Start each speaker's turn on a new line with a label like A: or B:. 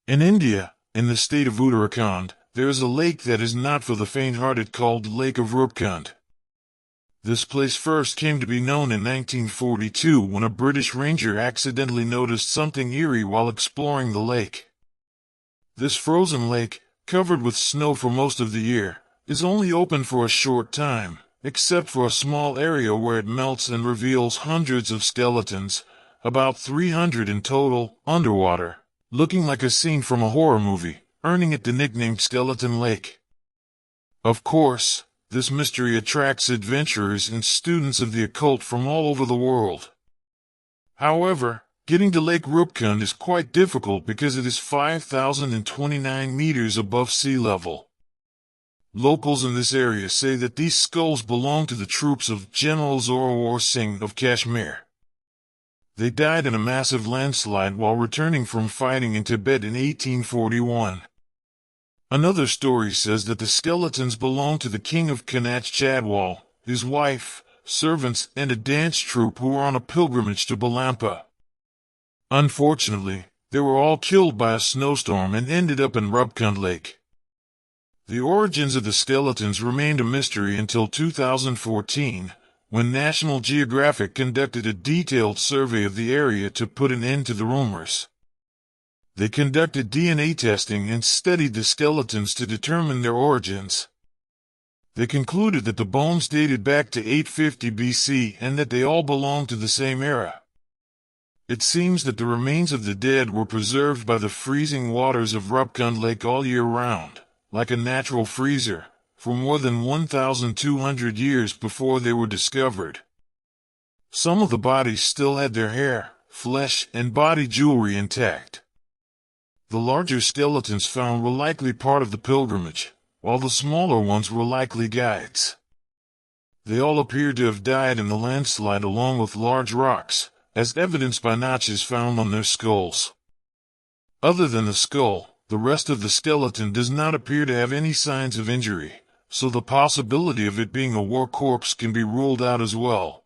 A: In India, in the state of Uttarakhand, there is a lake that is not for the faint-hearted called Lake of Roopkund. This place first came to be known in 1942 when a British ranger accidentally noticed something eerie while exploring the lake. This frozen lake, covered with snow for most of the year, is only open for a short time, except for a small area where it melts and reveals hundreds of skeletons, about 300 in total, underwater, looking like a scene from a horror movie, earning it the nickname Skeleton Lake. Of course, this mystery attracts adventurers and students of the occult from all over the world. However, getting to Lake Roopkund is quite difficult because it is 5,029 meters above sea level. Locals in this area say that these skulls belong to the troops of General Zorawar Singh of Kashmir. They died in a massive landslide while returning from fighting in Tibet in 1841. Another story says that the skeletons belong to the king of Kannauj Chadwal, his wife, servants, and a dance troupe who were on a pilgrimage to Balampa. Unfortunately, they were all killed by a snowstorm and ended up in Roopkund Lake. The origins of the skeletons remained a mystery until 2014, when National Geographic conducted a detailed survey of the area to put an end to the rumors. They conducted DNA testing and studied the skeletons to determine their origins. They concluded that the bones dated back to 850 BC and that they all belonged to the same era. It seems that the remains of the dead were preserved by the freezing waters of Roopkund Lake all year round, like a natural freezer, for more than 1,200 years before they were discovered. Some of the bodies still had their hair, flesh, and body jewelry intact. The larger skeletons found were likely part of the pilgrimage, while the smaller ones were likely guides. They all appeared to have died in the landslide along with large rocks, as evidenced by notches found on their skulls. Other than the skull, the rest of the skeleton does not appear to have any signs of injury, so the possibility of it being a war corpse can be ruled out as well.